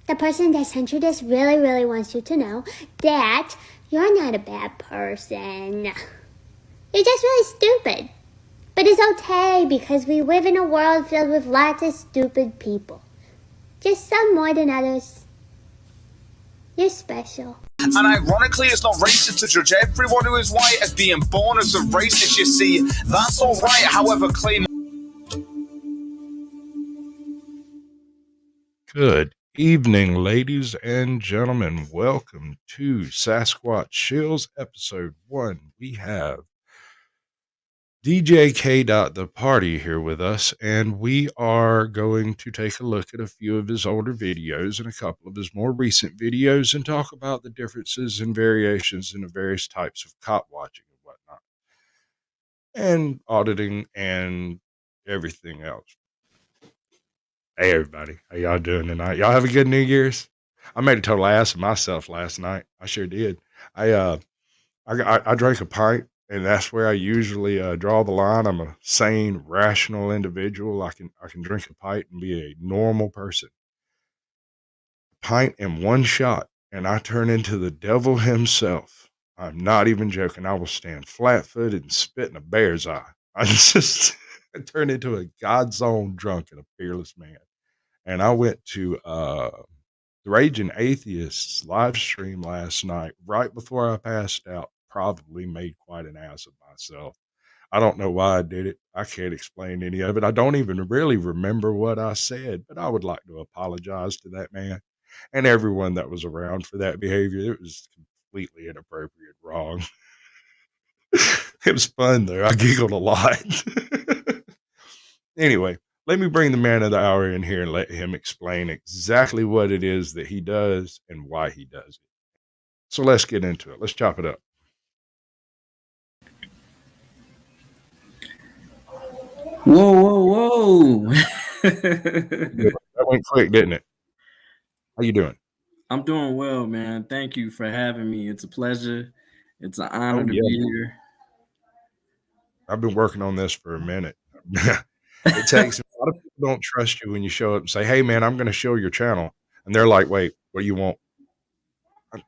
The person that sent you this really, really wants you to know that you're not a bad person. You're just really stupid. But it's okay because we live in a world filled with lots of stupid people. Just some more than others. You're special. And ironically, it's not racist to judge everyone who is white as being born as a racist. You see, that's all right. However, claim. Good evening, ladies and gentlemen. Welcome to Sasquatch Shills episode 1. We have DJ Kdot the party here with us, and we are going to take a look at a few of his older videos and a couple of his more recent videos and talk about the differences and variations in the various types of cop watching and whatnot, and auditing and everything else. Hey everybody, how y'all doing tonight? Y'all have a good New Year's? I made a total ass of myself last night. I sure did. I drank a pint, and that's where I usually draw the line. I'm a sane, rational individual. I can drink a pint and be a normal person. Pint and one shot, and I turn into the devil himself. I'm not even joking. I will stand flat-footed and spit in a bear's eye. I turn into a God's own drunk and a fearless man. And I went to the Raging Atheists live stream last night, right before I passed out. Probably made quite an ass of myself. I don't know why I did it. I can't explain any of it. I don't even really remember what I said, but I would like to apologize to that man and everyone that was around for that behavior. It was completely inappropriate, wrong. It was fun, though. I giggled a lot. Anyway, let me bring the man of the hour in here and let him explain exactly what it is that he does and why he does it. So let's get into it. Let's chop it up. Whoa. That went quick, didn't it? How you doing? I'm doing well, man. Thank you for having me. It's a pleasure. It's an honor to be here. I've been working on this for a minute. It takes a lot of people don't trust you when you show up and say, "Hey, man, I'm going to show your channel," and they're like, "Wait, what do you want?"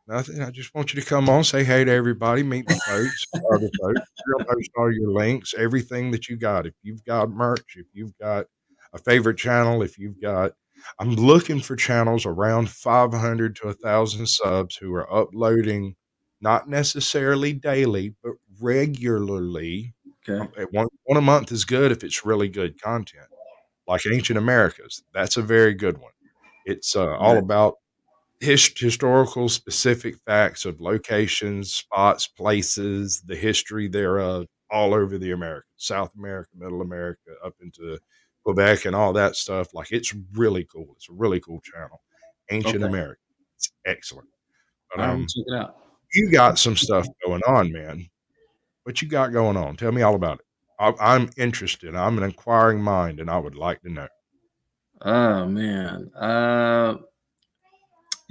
Nothing. I just want you to come on, say hey to everybody, meet my folks, other folks. You're gonna post all your links, everything that you got. If you've got merch, if you've got a favorite channel, if you've got, I'm looking for channels around 500 to 1,000 subs who are uploading, not necessarily daily, but regularly. Okay. One a month is good if it's really good content, like Ancient Americas. That's a very good one. It's all about historical specific facts of locations, spots, places, the history thereof, all over the Americas, South America, Middle America, up into Quebec and all that stuff. Like, it's really cool. It's a really cool channel. Ancient America. It's excellent. But All right, check it out. you got some stuff going on, man. What you got going on? Tell me all about it. I'm interested. I'm an inquiring mind, and I would like to know. Oh man. I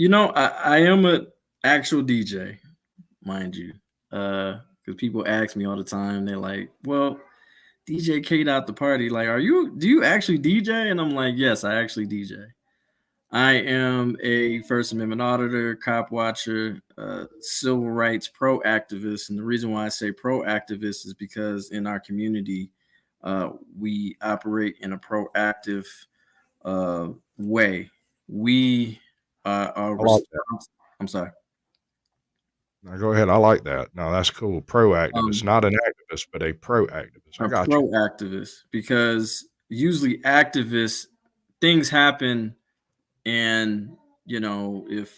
am an actual DJ, mind you. Because people ask me all the time, they're like, well, DJ Kdot the party, like, do you actually DJ? And I'm like, yes, I actually DJ. I am a First Amendment auditor, cop watcher, civil rights proactivist. And the reason why I say proactivist is because in our community, we operate in a proactive way. We are responsible. I'm sorry. Now, go ahead. I like that. No, that's cool. Proactivist, not an activist, but a proactivist. I got you. Proactivist, because usually activists, things happen, and if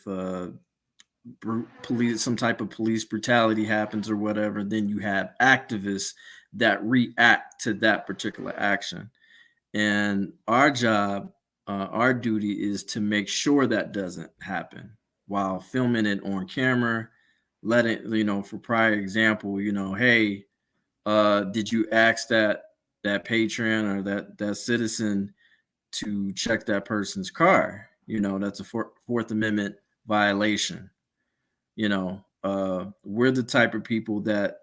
some type of police brutality happens or whatever, then you have activists that react to that particular action. And our job, our duty is to make sure that doesn't happen while filming it on camera. Let it, for prior example, hey, did you ask that patron or that citizen to check that person's car? That's a Fourth Amendment violation. We're the type of people that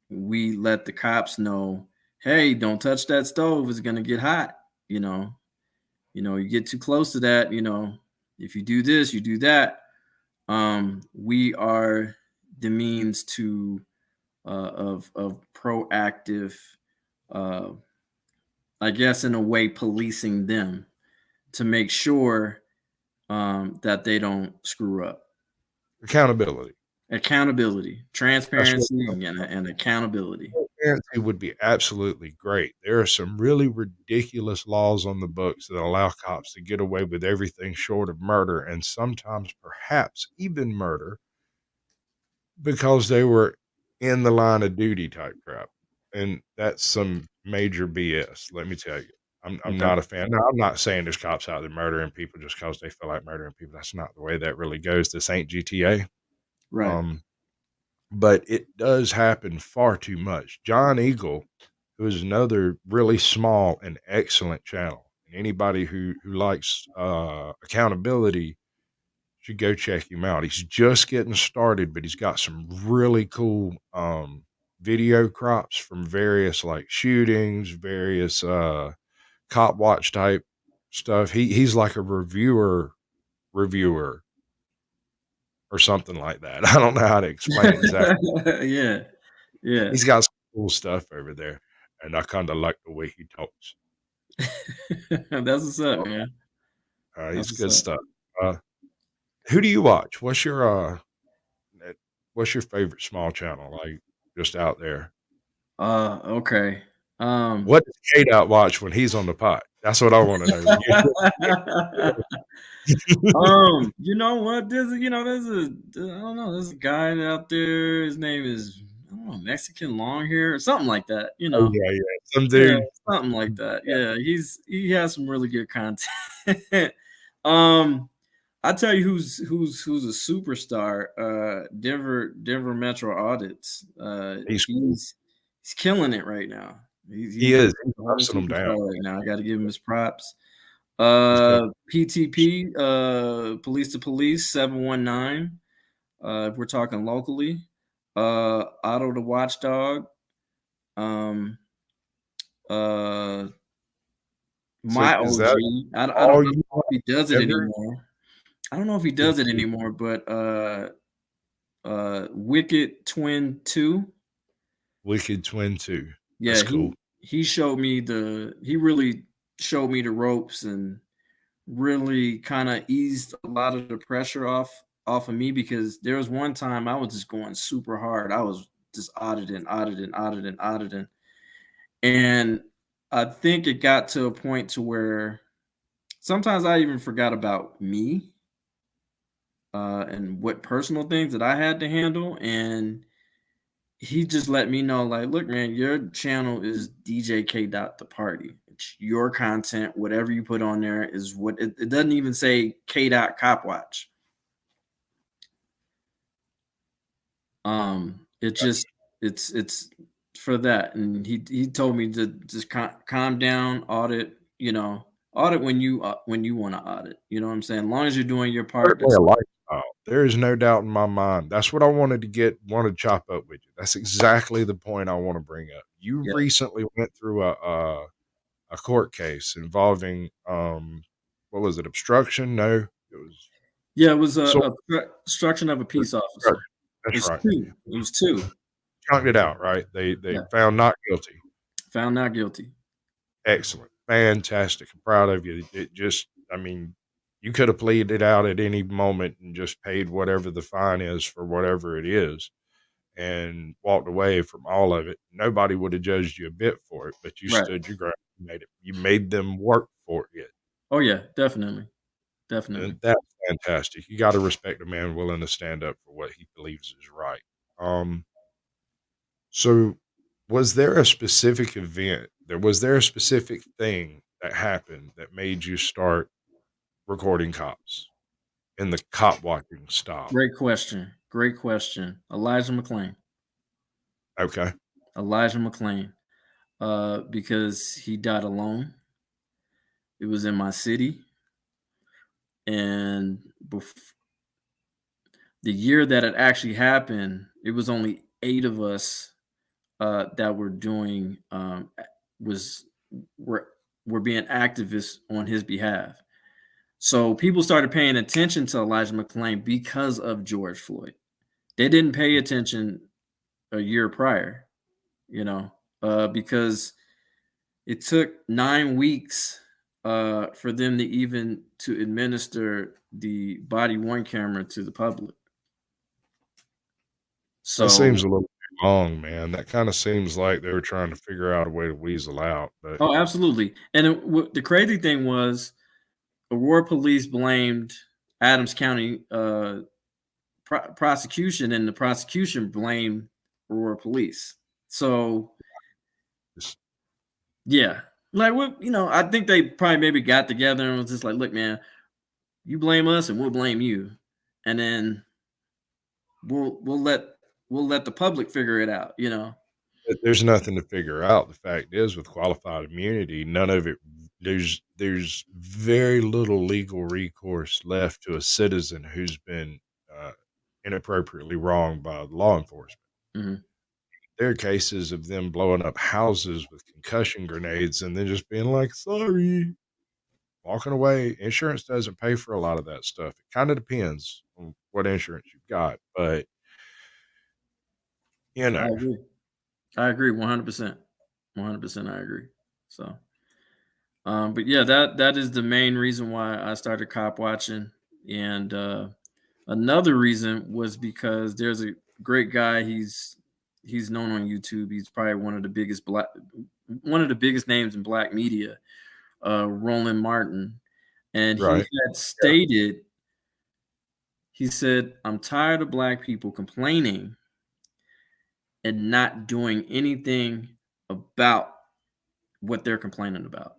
we let the cops know, hey, don't touch that stove, it's going to get hot. You get too close to that, If you do this, you do that. We are the means to of proactive, I guess, in a way, policing them to make sure that they don't screw up. Accountability. Accountability, That's what transparency, and accountability. transparency would be absolutely great. There are some really ridiculous laws on the books that allow cops to get away with everything short of murder and sometimes perhaps even murder because they were in the line of duty type crap. And that's some major BS, let me tell you. I'm Okay. not a fan. Now, I'm not saying there's cops out there murdering people just because they feel like murdering people. That's not the way that really goes. This ain't GTA. Right. Um, but it does happen far too much. John Eagle, who is another really small and excellent channel, and anybody who likes accountability should go check him out. He's just getting started, but he's got some really cool video crops from various like shootings, various cop watch type stuff. He's like a reviewer or something like that. I don't know how to explain it exactly. Yeah. Yeah. He's got some cool stuff over there, and I kind of like the way he talks. That's what's up, man. That's He's what's good up. stuff. Uh, who do you watch? What's your favorite small channel? Like just out there. Okay. Um What does Kdot watch when he's on the pot? That's what I want to know. you know what? I don't know, there's a guy out there, his name is, I don't know, Mexican long hair or something like that, you Oh know. yeah, yeah. Some Yeah, dude. something like that. Yeah, he has some really good content. um I tell you who's a superstar, Denver Metro Audits. He's cool. He's killing it right now. He He's is. He's a whole busting them down. superstar right now. I got to give him his props. He's got PTP, Police to Police 719. If we're talking locally, Otto the Watchdog. Um, uh, so my is that OG. I don't all know you if he does it ever? anymore. I don't know if he does it anymore, but Wicked Twin 2. Wicked Twin 2. Yeah, That's cool. he really showed me the ropes and really kind of eased a lot of the pressure off of me, because there was one time I was just going super hard. I was just auditing. And I think it got to a point to where sometimes I even forgot about me, and what personal things that I had to handle. And he just let me know, like, look, man, your channel is DJ Kdot the party. It's your content. Whatever you put on there is what it doesn't even say Kdot Cop Watch. It just it's for that. And he told me to just calm down, audit, audit when you want to audit. You know what I'm saying? As long as you're doing your part, Certainly that's a lifestyle. There is no doubt in my mind. That's what I wanted to chop up with you. That's exactly the point I want to bring up. You yeah. recently went through a court case involving what was it, obstruction? No, it was Yeah, it was sort a obstruction of a of peace officer. obstruction. That's It's right. two. It was two. Chunked it out, right? They Yeah. found not guilty. Found not guilty. Excellent. Fantastic. I'm proud of you. It just, I mean, you could have pleaded out at any moment and just paid whatever the fine is for whatever it is and walked away from all of it. Nobody would have judged you a bit for it, but you Right. stood your ground. You made them work for it. Oh yeah, definitely. Definitely. And that's fantastic. You got to respect a man willing to stand up for what he believes is right. Um, so was there a specific event? Was there a specific thing that happened that made you start recording cops in the cop watching style? Great question. Great question. Elijah McClain. Okay. Elijah McClain. Because he died alone. It was in my city. And the year that it actually happened, it was only 8 of us that were doing were being activists on his behalf. So people started paying attention to Elijah McClain because of George Floyd. They didn't pay attention a year prior, because it took 9 weeks for them to even to administer the body worn camera to the public. That So, seems a little too long, man. That kinda seems like they were trying to figure out a way to weasel out, but oh, absolutely. And the crazy thing was, Aurora police blamed Adams County prosecution, and the prosecution blamed Aurora police. So, just yeah, like what I think they probably maybe got together and was just like, "Look, man, you blame us, and we'll blame you, and then we'll let the public figure it out." there's nothing to figure out. The fact is, with qualified immunity, none of it there's very little legal recourse left to a citizen who's been, inappropriately wronged by law enforcement. Mhm. There are cases of them blowing up houses with concussion grenades and then just being like, "Sorry," walking away. Insurance doesn't pay for a lot of that stuff. It kinda depends on what insurance you've got, but, you I know, agree. I agree 100%. 100%, I agree. So, but yeah, that is the main reason why I started cop watching, and another reason was because there's a great guy. He's known on YouTube. He's probably one of the biggest names in black media, Roland Martin, and he right. had stated, he said, "I'm tired of black people complaining and not doing anything about what they're complaining about."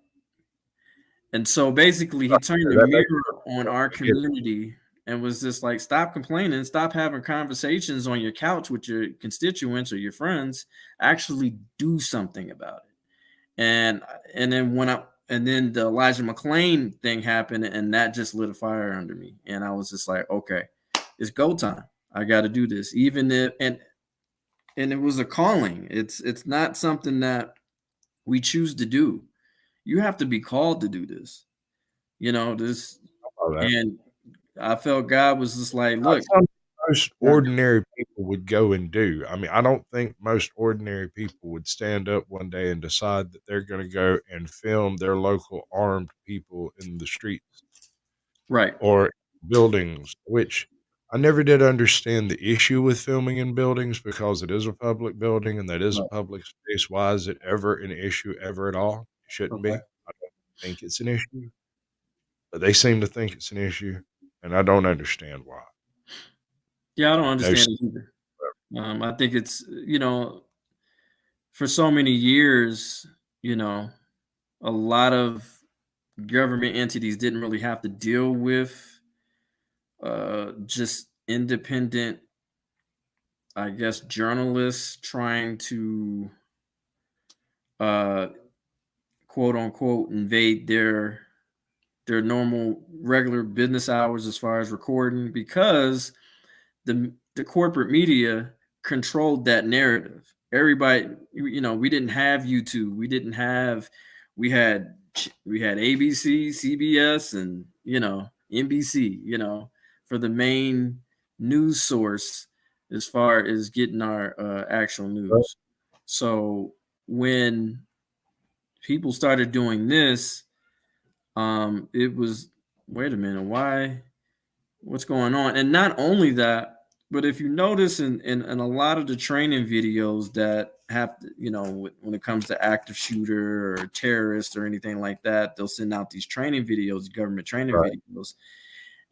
And so basically, he turned the That makes mirror on our I get it. community and was just like, "Stop complaining, stop having conversations on your couch with your constituents or your friends. Actually do something about it." And then the Elijah McClain thing happened, and that just lit a fire under me. And I was just like, "Okay, it's go time. I got to do this." Even if and it was a calling. It's not something that we choose to do. You have to be called to do this. This, All that. and I felt God was just like, Not "Look, something most yeah, ordinary people would go and do. I mean, I don't think most ordinary people would stand up one day and decide that they're gonna go and film their local armed people in the streets right, or buildings, which I never did understand the issue with filming in buildings because it is a public building and that is a right, public space. Why is it ever an issue ever at all? It shouldn't be. okay." I don't think it's an issue, but they seem to think it's an issue, and I don't understand why. Yeah, I don't No understand it either. I think it's, for so many years, you know, a lot of government entities didn't really have to deal with just independent, I guess, journalists trying to uh, quote unquote invade their normal regular business hours as far as recording, because the corporate media controlled that narrative. Everybody, we didn't have YouTube. We had ABC, CBS, and NBC, for the main news source as far as getting our actual news. So when people started doing this, it was, wait a minute, what's going on? And not only that, but if you notice in a lot of the training videos that have to, when it comes to active shooter or terrorist or anything like that, they'll send out these training videos, government training Right. videos.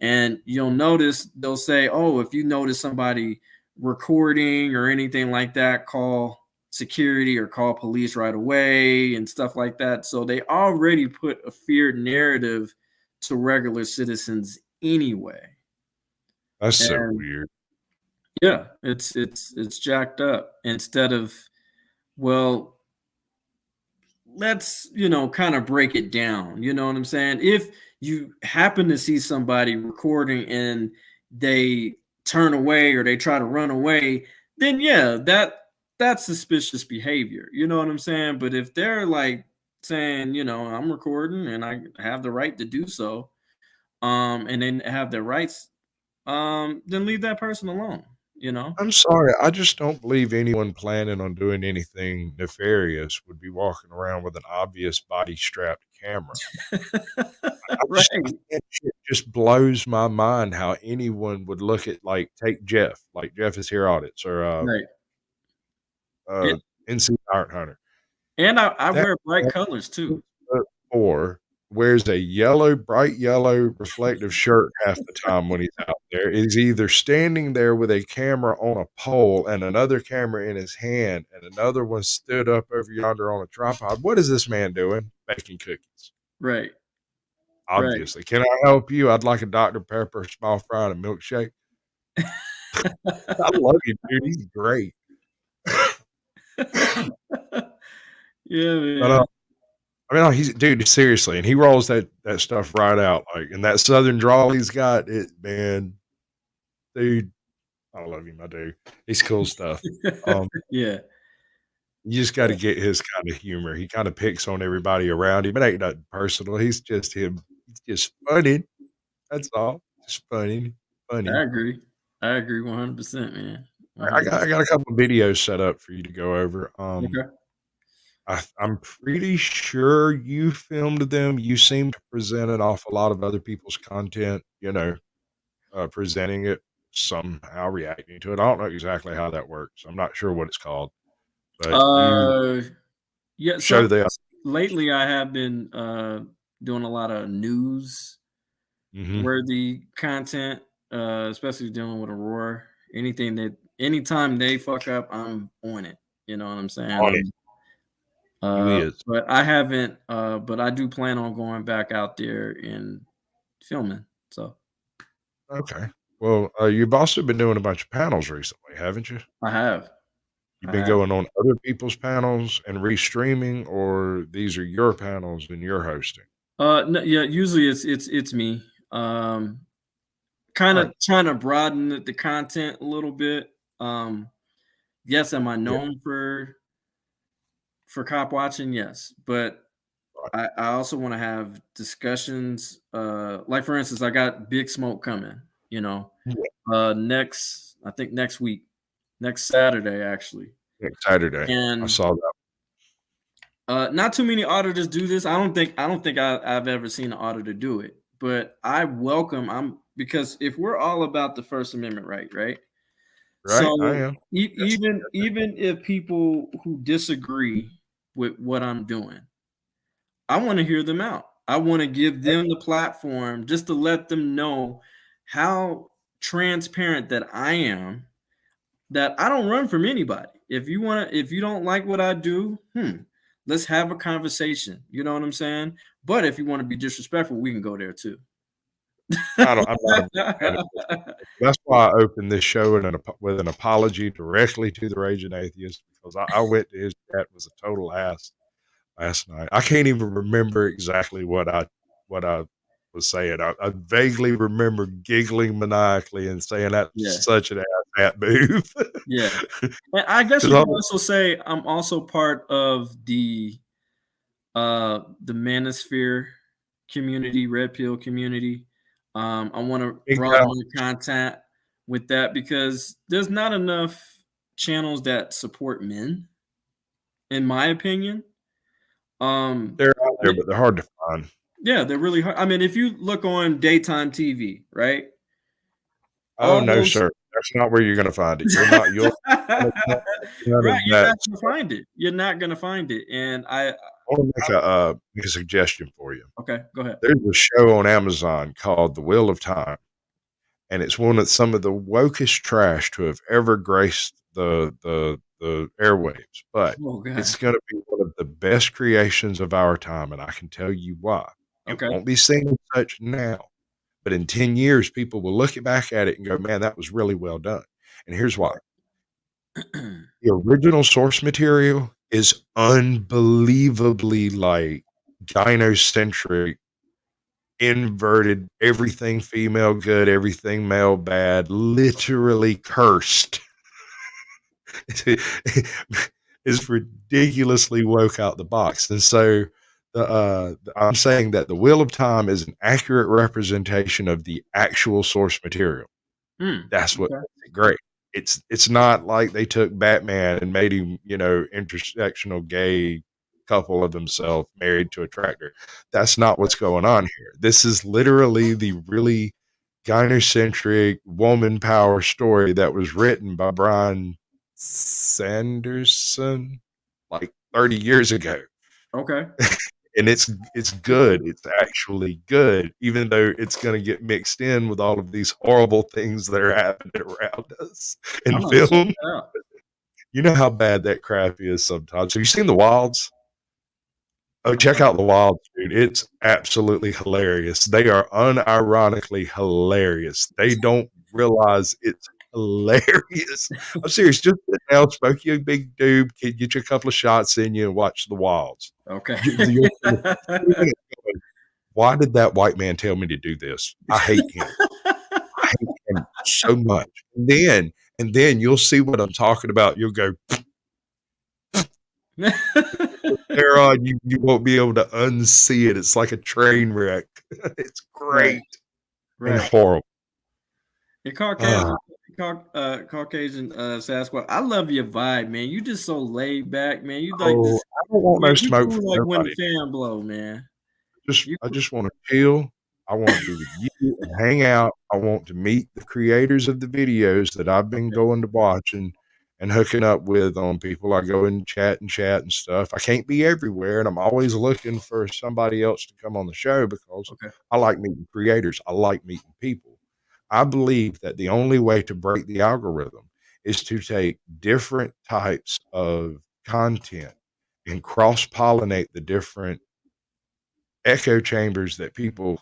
And you'll notice they'll say, "Oh, if you notice somebody recording or anything like that, call security or call police right away," and stuff like that. So they already put a feared narrative to regular citizens anyway. That's so And weird. yeah, it's jacked up. Instead of, well, let's kind of break it down. You know what I'm saying? If you happen to see somebody recording and they turn away or they try to run away, then yeah, that's suspicious behavior. You know what I'm saying? But if they're like saying, "I'm recording and I have the right to do so," and they have their rights, then leave that person alone. I'm sorry, I just don't believe anyone planning on doing anything nefarious would be walking around with an obvious body strapped camera. Right, It just blows my mind how anyone would look at, like, take Jeff, like Jeff is here audits or right. uh NC Iron Hunter. And I That wear bright that colors too. 6'4" wears a bright yellow reflective shirt half the time when he's out there, is either standing there with a camera on a pole and another camera in his hand and another one stood up over yonder on a tripod. What is this man doing? Baking cookies. Right, right. Obviously. Can I help you? I'd like a Dr. Pepper, small fry, and a milkshake. I love him, dude. He's great. Yeah, But, man. I mean, he's dude, seriously, and he rolls that stuff right out, like, and that southern drawl he's got, man, dude, I love him, I do. He's cool stuff. Yeah, You just gotta get his kinda humor. He kinda picks on everybody around him. It ain't nothing personal. He's just him. He's just funny. That's all. Just funny. I Funny. agree. I agree 100%, man. I got a couple of videos set up for you to go over. Okay. I'm pretty sure you filmed them. You seem to present it off a lot of other people's content, presenting it somehow, reacting to it. I don't know exactly how that works. I'm not sure what it's called, but you Uh, yeah, show so them. lately I have been doing a lot of news Mhm. worthy content, especially dealing with Aurora. Anytime they fuck up, I'm on it. You know what I'm saying? On it. You is. But I haven't. But I do plan on going back out there and filming. So Okay. Well, you've also been doing a bunch of panels recently, haven't you? I have. You've I been have. going on other people's panels and restreaming, or these are your panels and you're hosting? No, yeah. Usually it's me. Kind Right. of trying to broaden the content a little bit. Yes, am I Yeah. known for cop watching? Yes, but Right. I also want to have discussions. Like for instance, I got Big Smoke coming. You know, Yeah. I think next week, next Saturday actually, Next Saturday. I and saw that. not too many auditors do this. I don't think I've ever seen an auditor do it, but I welcome. Because if we're all about the First Amendment right? Right? I So am. Yes. even if people who disagree with what I'm doing, I want to hear them out. I want to give them the platform just to let them know how transparent that I am, that I don't run from anybody. If you don't like what I do, let's have a conversation. You know what I'm saying? But if you want to be disrespectful, we can go there too. I'm not a big fan of this. That's why I opened this show with an apology directly to the Raging Atheist, because I went to his chat, was a total ass last night. I can't even remember exactly what I was saying. I vaguely remember giggling maniacally and saying that Yeah, was such an ass hat move. yeah. And I guess 'Cause you I can also say I'm also part of the manosphere community, red pill community. I want to big broaden house. my content with that because there's not enough channels that support men, in my opinion. Um, They're out there, y- but they're hard to find. yeah, they're really hard. I mean, if you look on daytime TV, right? Oh, All no, those sir. That's not where you're gonna find it. You'll none right, of you're that. not gonna find it. You're not gonna find it. And I wanna make a suggestion for you. okay, go ahead. There's a show on Amazon called The Wheel of Time, and it's one of some of the wokest trash to have ever graced the airwaves, but Oh god. it's gonna be one of the best creations of our time, and I can tell you why. It Okay. won't be seen as such now, but in 10 years, people will look back at it and go, "Man, that was really well done." And here's why. The original source material is unbelievably, like, gynocentric, inverted, everything female good, everything male bad, literally cursed. It's ridiculously woke out the box, and so I'm saying that the Wheel of Time is an accurate representation of the actual source material. That's what Okay. makes it great. It's not like they took Batman and made him, intersectional gay couple of themselves married to a tractor. That's not what's going on here. This is literally the really gynocentric woman power story that was written by Brian Sanderson like 30 years ago. Okay. And it's good. It's actually good, even though it's going to get mixed in with all of these horrible things that are happening around us in I'm gonna check film. that out. You know how bad that crap is sometimes. Have you seen The Wilds? Oh, check Uh, out The Wilds, dude. It's absolutely hilarious. They are unironically hilarious. They don't realize it's hilarious. I'm serious. Just sit down, smoke you a big doob, get you a couple of shots in you, and watch The Wilds. okay. You'll spend 3 minutes going, why did that white man tell me to do this? I hate him. I hate him so much. And then you'll see what I'm talking about. You'll go, there on you won't be able to unsee it. It's like a train wreck. It's Right. great and Right. horrible. Your Caucasian Sasquatch. I love your vibe, man. You just so laid back, man. You like Oh, this. I don't want no You smoke cool from like when the nobody. fan blow, man. You I just want to chill. I want to be with you and hang out. I want to meet the creators of the videos that I've been going to watch and hooking up with on people. I go and chat and stuff. I can't be everywhere, and I'm always looking for somebody else to come on the show because okay? I like meeting creators. I like meeting people. I believe that the only way to break the algorithm is to take different types of content and cross pollinate the different echo chambers that people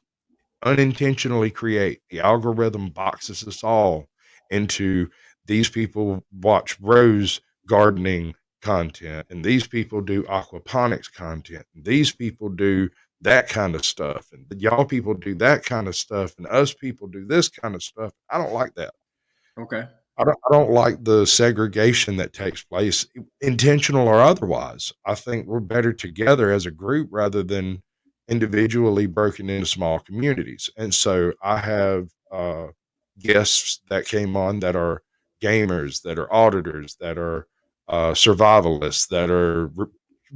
unintentionally create. The algorithm boxes us all into these people watch rose gardening content, and these people do aquaponics content, and these people do that kind of stuff, and y'all people do that kind of stuff, and us people do this kind of stuff. I don't like that. Okay. I don't like the segregation that takes place, intentional or otherwise. I think we're better together as a group rather than individually broken into small communities. And so I have guests that came on that are gamers, that are auditors, that are survivalists, that are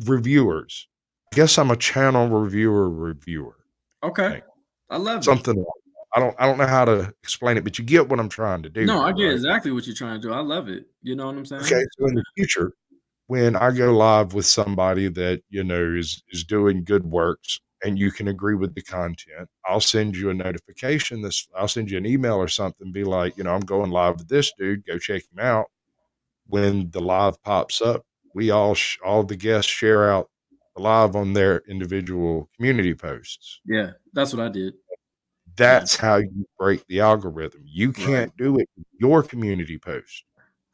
reviewers. I guess I'm a channel reviewer. I Okay. think I love it. something like that. I don't know how to explain it, but you get what I'm trying to do No, I here, get right? exactly what you're trying to do. I love it. You know what I'm Okay, saying? so in the future, when I go live with somebody that, is doing good works and you can agree with the content, I'll send you a notification. I'll send you an email or something, be like, I'm going live with this dude, go check him out. When the live pops up, we all the guests share out the live on their individual community posts. Yeah, that's what I did. Yeah. That's how you break the algorithm. You Right. can't do it with your community post.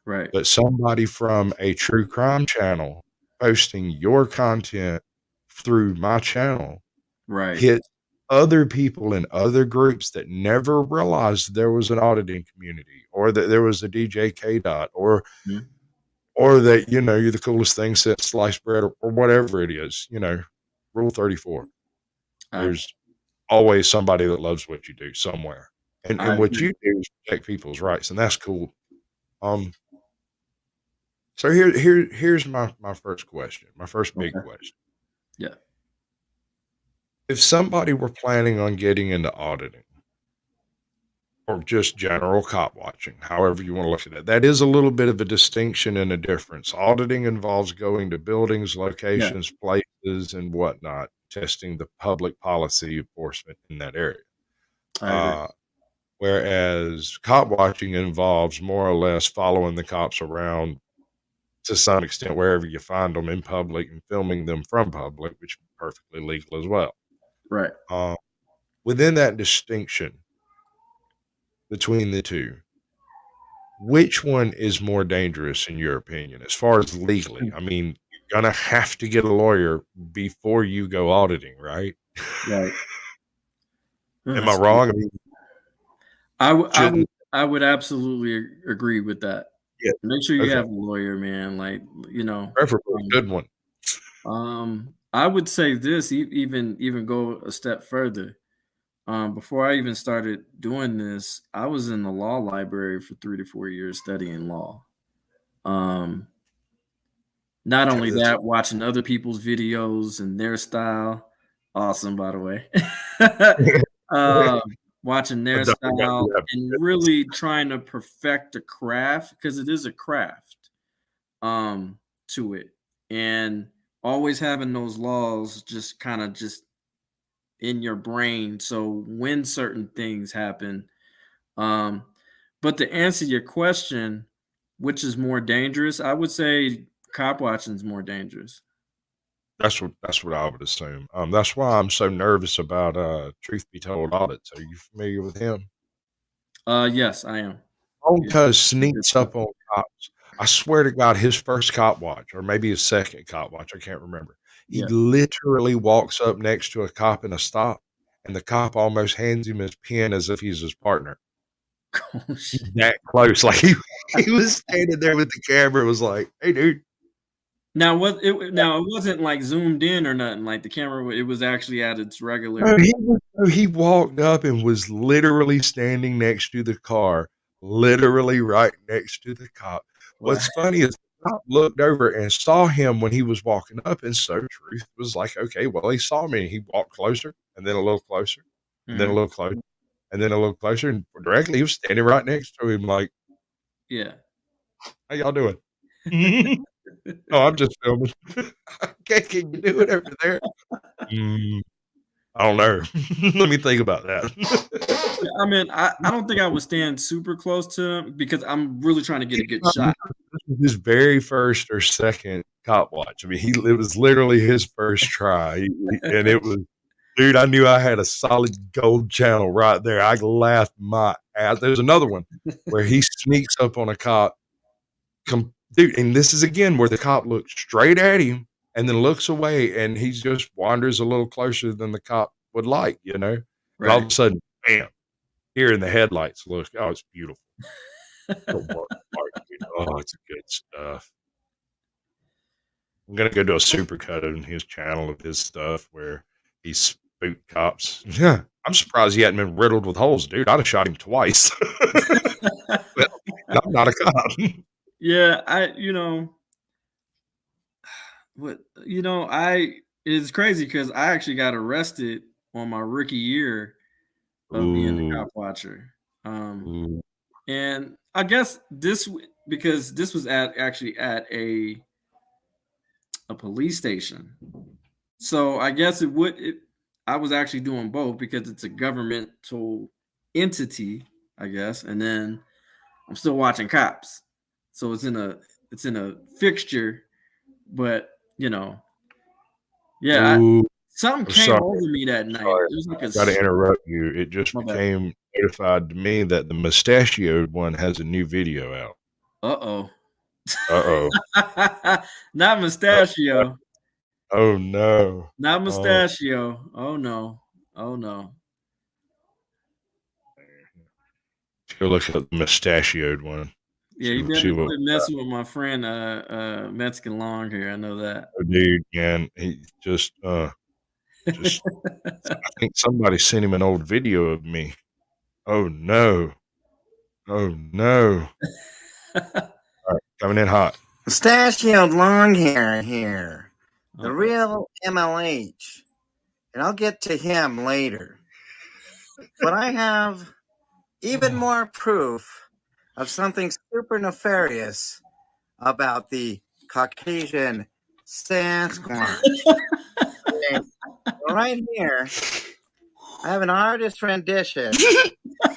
Right. But somebody from a true crime channel posting your content through my channel Right. hits other people in other groups that never realized there was an auditing community or that there was a DJ Kdot Mhm. or that, you're the coolest thing since sliced bread or whatever it is, Rule 34. I There's always somebody that loves what you do somewhere. I And what agree. you do is protect people's rights, and that's cool. Um, So here's my first question, my first big Okay. question. Yeah. If somebody were planning on getting into auditing or just general cop watching, however you want to look at it, that is a little bit of a distinction and a difference. Auditing involves going to buildings, Yeah. locations, places, and whatnot, testing the public policy enforcement in that area. I agree. Uh, Whereas cop watching involves more or less following the cops around to some extent wherever you find them in public and filming them from public, which is perfectly legal as well. Right. Uh, Within that distinction between the two, which one is more dangerous in your opinion, as far as legally? I mean, you're gonna have to get a lawyer before you go auditing, right? Right. Am I So wrong? I mean, I would I would shouldn't I would absolutely agree with that. yeah. Make sure you Okay. have a lawyer, man. Like, Preferably a good one. um, I would say this, even go a step further. Before I even started doing this, I was in the law library for 3 to 4 years studying law. Um, Not Okay, only that's that, watching other people's videos and their style, awesome, by the way. um, Watching I their definitely got style you have and really trying to perfect a craft because it is a craft to it, and always having those laws just kind of just in your brain. So when certain things happen, um, but to answer your question, which is more dangerous, I would say cop watching is more dangerous. that's what I would assume. That's why I'm so nervous about Truth Be Told audits. Are you familiar with him? Yes, I am. Yeah, Because good sneaks stuff. up on cops. I swear to God, his first cop watch, or maybe his second cop watch, I can't remember. He Yeah. literally walks up next to a cop in a stop, and the cop almost hands him his pen as if he's his partner. Oh, He's shit. that close. Like he was standing there with the camera, was like, "Hey, dude." Now it wasn't like zoomed in or nothing. Like the camera, it was actually at its No, regular. he walked up and was literally standing next to the car, literally right next to the cop. Wow. What's funny is the cop looked over and saw him when he was walking up, and so Truth was like, "Okay, well, he saw me." He walked closer, and then a little closer, and then a Hmm. little closer, and then a little closer, and directly he was standing right next to him, like, Yeah. "How y'all doing?" "Oh, I'm just filming." "Okay, can you do it over there?" "Mm, I don't know. Let me think about that." Yeah, I mean, I don't think I would stand super close to him because I'm really trying to get a good shot. This was his very first or second cop watch. I mean, it was literally his first try, and it was, dude. I knew I had a solid gold channel right there. I laughed my ass. There's another one where he sneaks up on a cop, dude, and this is again where the cop looks straight at him and then looks away, and he just wanders a little closer than the cop would like, and all of Right. a sudden, bam! Here in the headlights. Look, oh, it's beautiful. The work part, dude. Oh, it's good stuff. I'm gonna go do a super cut on his channel of his stuff where he spooked cops. Yeah, I'm surprised he hadn't been riddled with holes, dude. I'd have shot him twice. But I'm not a cop. Yeah, what I it's crazy because I actually got arrested on my rookie year of being a Ooh, cop watcher. Um, ooh, and I guess because this was actually at a police station. So I guess I was actually doing both because it's a governmental entity, I guess, and then I'm still watching cops. So it's in a fixture, but yeah, ooh. something I'm came sorry. over me that I'm night. sorry. It was like I gotta interrupt you. It just my bad. became notified to me that the mustachioed one has a new video out. Uh-oh. Uh-oh. Not Oh, mustachio. oh no. Not Oh, mustachio. Oh no. Oh no. go look at the mustachioed one. Yeah, you See better what quit messing with my friend Mexican long hair. I know that. oh, dude, man. He just I think somebody sent him an old video of me. Oh no. Oh no. All right, coming in hot. Mustachioed long hair here, the Uh-oh. real MLH, and I'll get to him later. But I have even Oh, more proof of something super nefarious about the Caucasian Sasquatch. Okay, right here, I have an artist rendition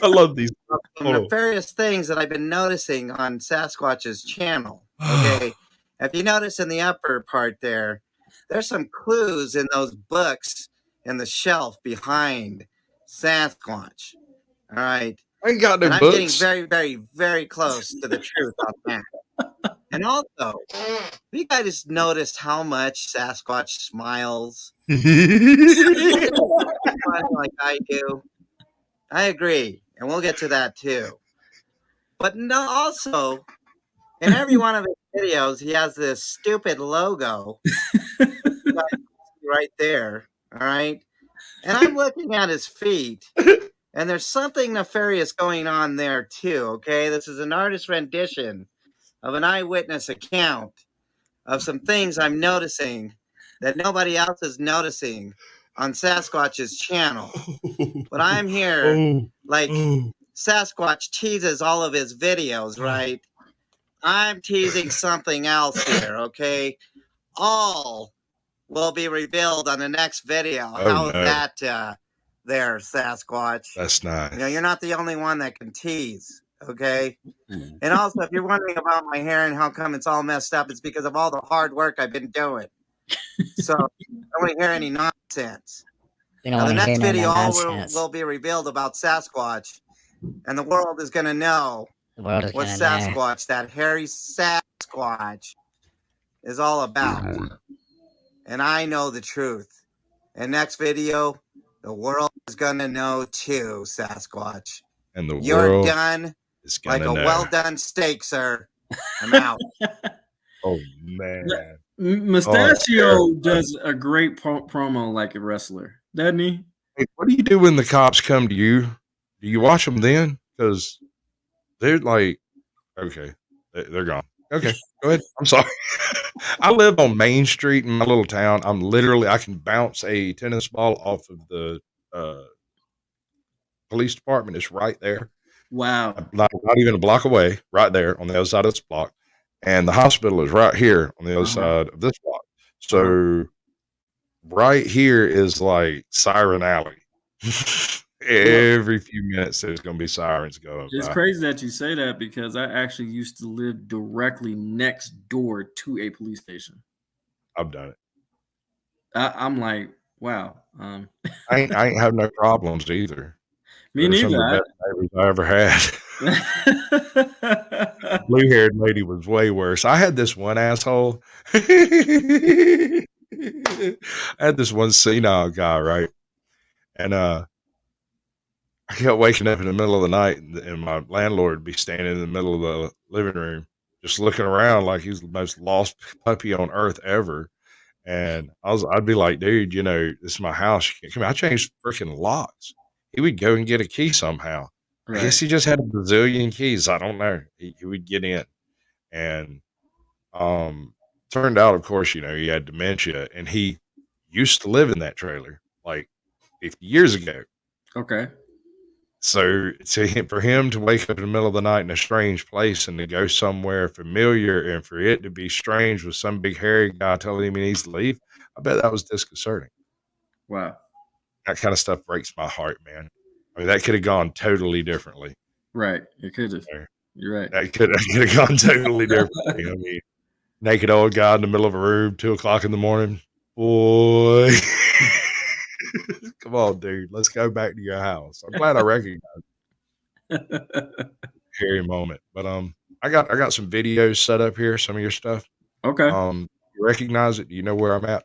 I love these. of some Hold nefarious things that I've been noticing on Sasquatch's channel. on. Okay, if you notice in the upper part there, there's some clues in those books in the shelf behind Sasquatch. All right, I ain't got no and I'm getting books. very, very, very close to the truth on that. And also, have you guys noticed how much Sasquatch smiles? Smile like I do. I agree, and we'll get to that too. But no, also, in every one of his videos, he has this stupid logo. You guys right there. All right. And I'm looking at his feet, and there's something nefarious going on there, too. Okay. This is an artist's rendition of an eyewitness account of some things I'm noticing that nobody else is noticing on Sasquatch's channel. But I'm here, like Sasquatch teases all of his videos, right? I'm teasing something else here, okay? All will be revealed on the next video. Oh, How's no. that there, Sasquatch? That's nice. You know, you're not the only one that can tease, okay? And also, if you're wondering about my hair and how come it's all messed up, it's because of all the hard work I've been doing. So, I don't want to hear any nonsense. We don't Now, the want to hear next no video all nonsense. will be revealed about Sasquatch, and the world is going to know The world is what gonna know. Sasquatch, that hairy Sasquatch, is all about. And I know the truth. And next video, the world is going to know too, Sasquatch. And the You're world done is like gonna a know. well-done steak, sir. I'm out. Oh man. Mustachio does a great promo like a wrestler, doesn't he? Hey, what do you do when the cops come to you? Do you watch them then? Because they're like, okay, they're gone. Okay, go ahead. I'm sorry. I live on Main Street in my little town. I can bounce a tennis ball off of the police department. It's right there. Wow. Not even a block away, right there on the other side of this block. And the hospital is right here on the other side of this block. So right here is like Siren Alley. Every few minutes, there's going to be sirens going It's by. crazy that you say that because I actually used to live directly next door to a police station. I've done it. I'm like, wow. I ain't have no problems either. Me They're some neither. of the best neighbors I ever had. Blue-haired lady was way worse. I had this one asshole. I had this one senile guy, right? And I kept waking up in the middle of the night, and my landlord would be standing in the middle of the living room, just looking around like he's the most lost puppy on earth ever. And I'd be like, dude, you know, this is my house. You can't come. I changed freaking locks. He would go and get a key somehow. Right. I guess he just had a bazillion keys. I don't know. He would get in, and turned out, of course, you know, he had dementia, and he used to live in that trailer like 50 years ago. Okay. So for him to wake up in the middle of the night in a strange place and to go somewhere familiar and for it to be strange with some big hairy guy telling him he needs to leave, I bet that was disconcerting. Wow. That kind of stuff breaks my heart, man. I mean, that could have gone totally differently. Right. It could have. You're right. That could have gone totally differently. I mean, naked old guy in the middle of a room, 2:00 in the morning. Boy. Come on, dude. Let's go back to your house. I'm glad I recognized it. Hairy moment. But I got some videos set up here, some of your stuff. Okay. You recognize it? Do you know where I'm at?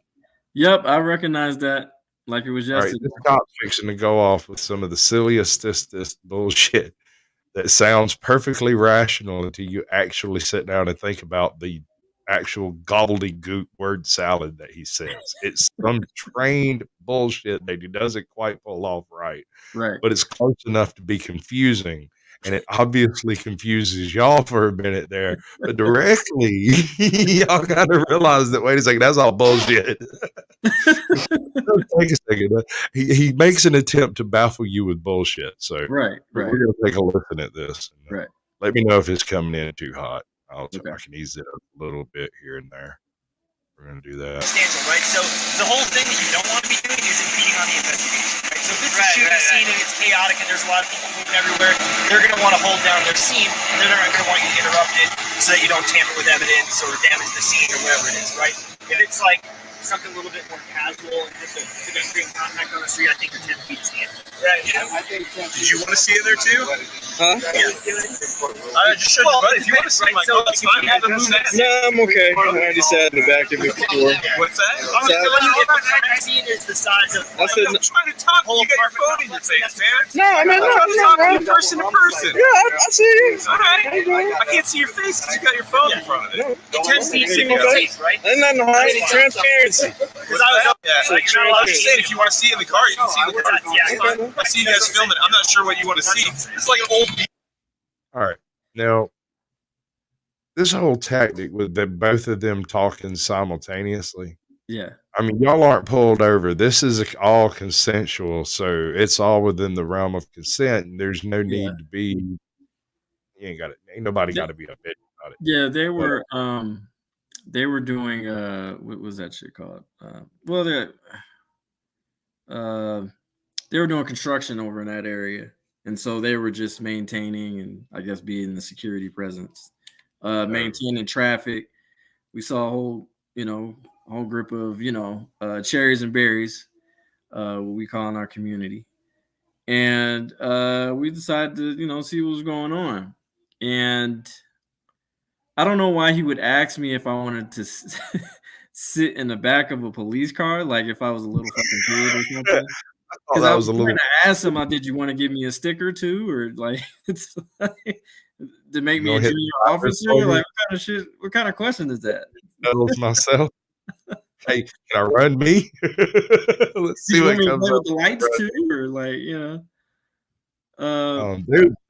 Yep, I recognize that like it was yesterday. All right, this cop's fixing to go off with some of the silliest bullshit that sounds perfectly rational until you actually sit down and think about the actual gobbledygook word salad that he says. It's some trained bullshit that he doesn't quite pull off right. Right. But it's close enough to be confusing. And it obviously confuses y'all for a minute there. But directly, y'all got to realize that, wait a second, that's all bullshit. Take a second. He makes an attempt to baffle you with bullshit. So right. we're going to take a listen at this. Right. Let me know if it's coming in too hot. I can ease it up a little bit here and there. We're going to do that. Right? So the whole thing that you don't want to be doing is impeding on the investigation. Right? So if it's a shooting scene and it's chaotic and there's a lot of people moving everywhere, they're going to want to hold down their scene, and they're not going to want you to interrupt it so that you don't tamper with evidence or damage the scene or whatever it is, right? If it's like something a little bit more casual and just to get straight contact on the street, I think the 10 feet is in. Right. Yeah. Did you want to see it there too? Huh? Yeah. I just showed you, but if you want to see my so it's fine. No, I'm okay. I just sat in the back of it before. What's that? If the crime scene is the size of I said, I'm trying to talk. You got your phone in your face, man. no, I mean, I'm trying to talk to you person to person. Yeah, I see you. All right. I can't see your face because you got your phone in front of it. the 10 feet, 50 feet, right? Ain't nothing to hide. Transparency. Because I was Yeah, like you're not allowed to say it. If you want to see it in the car, you can see it in the car. Yeah, I see you guys filming. I'm not sure what you want to see. It's like an old. All right. Now, this whole tactic with both of them talking simultaneously, Yeah. I mean, y'all aren't pulled over. This is all consensual, so it's all within the realm of consent, and there's no need to be. Ain't nobody got to be a bitch about it. Yeah, they were doing what was that shit called? Well, they were doing construction over in that area, and so they were just maintaining and I guess being the security presence, maintaining traffic. We saw a whole group of cherries and berries, what we call in our community, and we decided to see what was going on, and I don't know why he would ask me if I wanted to sit in the back of a police car, like if I was a little fucking kid or something. Because I was trying to ask him, did you want to give me a sticker too, or like it's like, to make me a junior officer? Like, what kind of shit? What kind of question is that? Pedals myself. Hey, can I run me? Let's see what comes up. With the lights too, or like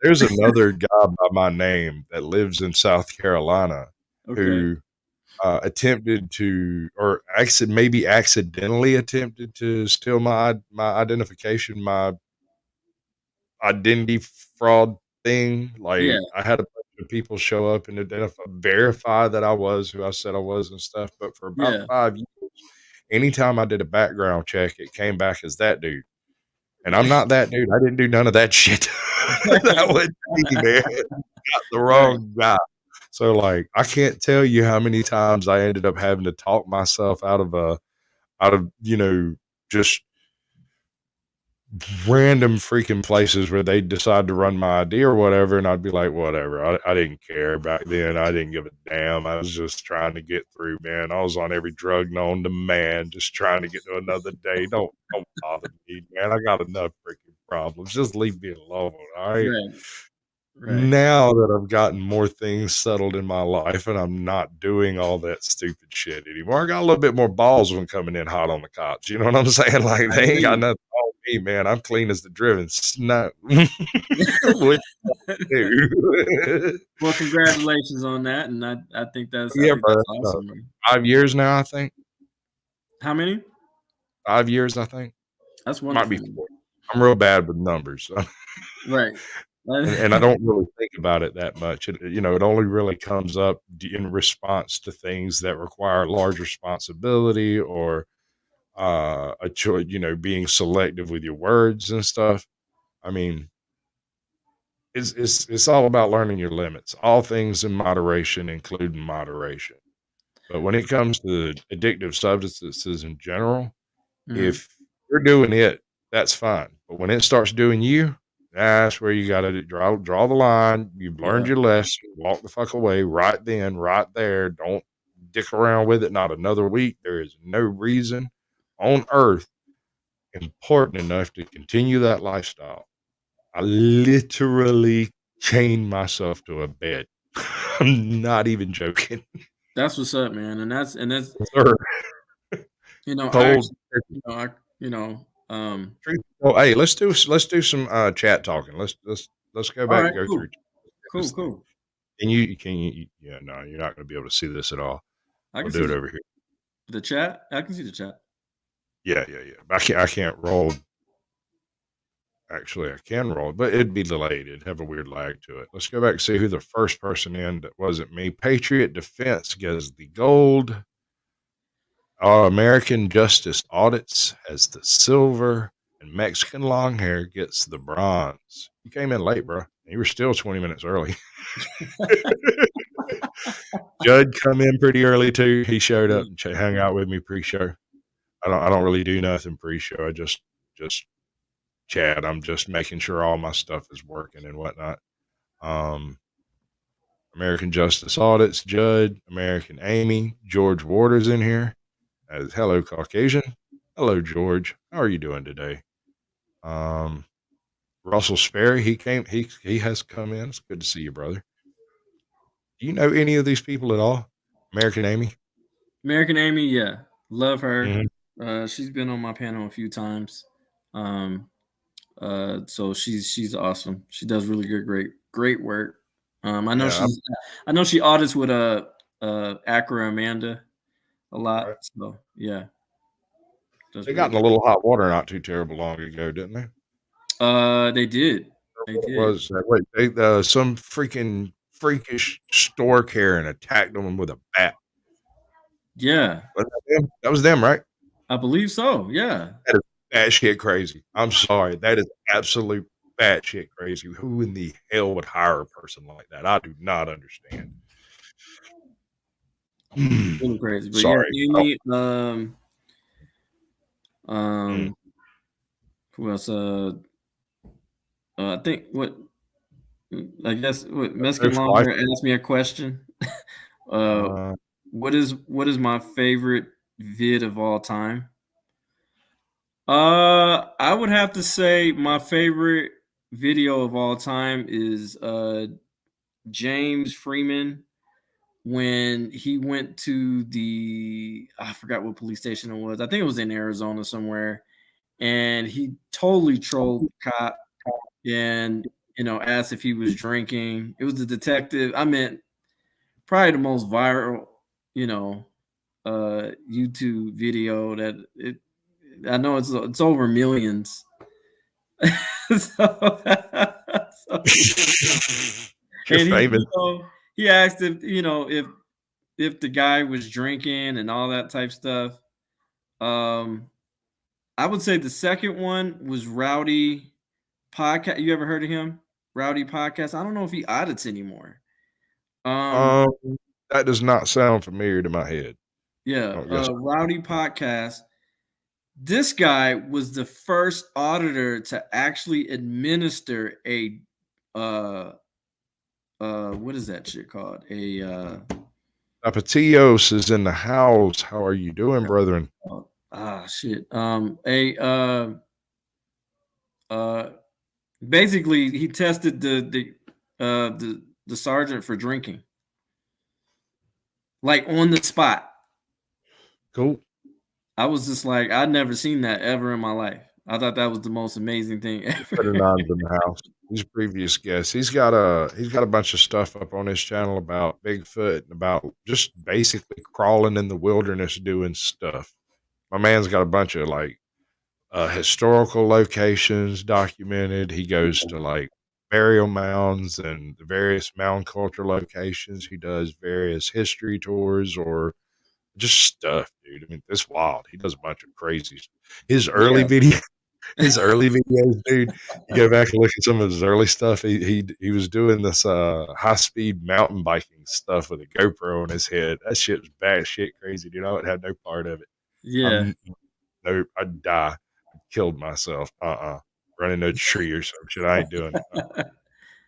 there's another guy by my name that lives in South Carolina who attempted to, or maybe accidentally attempted to steal my identification, my identity fraud thing. Like I had a bunch of people show up and verify that I was who I said I was and stuff. But for about 5 years, anytime I did a background check, it came back as that dude. And I'm not that dude. I didn't do none of that shit. That would be, man. Got the wrong guy. So, like, I can't tell you how many times I ended up having to talk myself out of just random freaking places where they decide to run my ID or whatever, and I'd be like, whatever. I didn't care back then. I didn't give a damn. I was just trying to get through, man. I was on every drug known to man, just trying to get to another day. Don't bother me, man. I got enough freaking problems. Just leave me alone, all right? Right. Now that I've gotten more things settled in my life and I'm not doing all that stupid shit anymore, I got a little bit more balls when coming in hot on the cops. You know what I'm saying? Like, they ain't got nothing on me, man. I'm clean as the driven snow. Which I do. Well, congratulations on that. And I think that's, bro, that's awesome. 5 years now, I think. How many? 5 years, I think. That's wonderful. Might be 4. I'm real bad with numbers. So. Right. And I don't really think about it that much. It only really comes up in response to things that require large responsibility or a choice, being selective with your words and stuff. I mean, it's all about learning your limits. All things in moderation, including moderation. But when it comes to addictive substances in general, if you're doing it, that's fine. But when it starts doing you, that's where you got to draw the line. You've learned your lesson. Walk the fuck away right then, right there. Don't dick around with it. Not another week. There is no reason on earth important enough to continue that lifestyle. I literally chained myself to a bed. I'm not even joking. That's what's up, man. And that's Sir. Hey, let's do some chat talking. Let's go back and go through. Cool. And no, you're not going to be able to see this at all. I'll do it over here. The chat? I can see the chat. Yeah. I can't roll. Actually, I can roll, but it'd be delayed. It'd have a weird lag to it. Let's go back and see who the first person in that wasn't me. Patriot Defense gets the gold. American Justice Audits has the silver, and Mexican Longhair gets the bronze. You came in late, bro. You were still 20 minutes early. Judd come in pretty early too. He showed up and hung out with me pre-show. I don't really do nothing pre-show. I just chat. I'm just making sure all my stuff is working and whatnot. American Justice Audits, Judd, American Amy, George Warder's in here. Hello, Caucasian. Hello, George. How are you doing today? Russell Sperry, he has come in. It's good to see you, brother. Do you know any of these people at all? American Amy? American Amy, yeah. Love her. She's been on my panel a few times. So she's awesome. She does really great work. I know Yeah, she audits with Acra Amanda a lot. right. So yeah, does They really got in a good. little hot water not too terrible long ago, didn't they? They did. They What did. was that? Wait, some freaking freakish store Karen attacked them with a bat. Yeah, Was that them? That was them, right? I believe so. Yeah. That is batshit crazy. I'm sorry. That is absolute batshit crazy. Who in the hell would hire a person like that? I do not understand. Really crazy. But yeah, Sorry. Amy, Mm. who else? I think I guess what Mexican For life. Longer asked me a question. uh, Uh, what is my favorite vid of all time? I would have to say my favorite video of all time is James Freeman when he went to I forgot what police station it was. I think it was in Arizona somewhere, and he totally trolled the cop and asked if he was drinking. It was the detective. I meant probably the most viral, YouTube video that I know it's over millions. so, so- you're and famous. he asked if the guy was drinking and all that type stuff. I would say the second one was Rowdy Podcast. You ever heard of him? Rowdy Podcast. I don't know if he audits anymore. Um, that does not sound familiar to my head. Yeah, Oh, yes. Rowdy Podcast. This guy was the first auditor to actually administer a what is that shit called? Apatios is in the house. How are you doing, brethren? Shit. Uh basically he tested the sergeant for drinking. Like on the spot. Cool. I was just like, I'd never seen that ever in my life. I thought that was the most amazing thing Better ever. not in the house. He's a previous guest. He's got a bunch of stuff up on his channel about Bigfoot and about just basically crawling in the wilderness doing stuff. My man's got a bunch of like historical locations documented. He goes to like burial mounds and the various mound culture locations. He does various history tours or just stuff, dude. I mean, it's wild. He does a bunch of crazy. His early Yeah. video, his early videos, dude. You go back and look at some of his early stuff. He was doing this high speed mountain biking stuff with a GoPro on his head. That shit was bad shit crazy, dude. I would have no part of it. Yeah. I'm no, I'd die. Killed myself. Running a tree or some shit. I ain't doing it.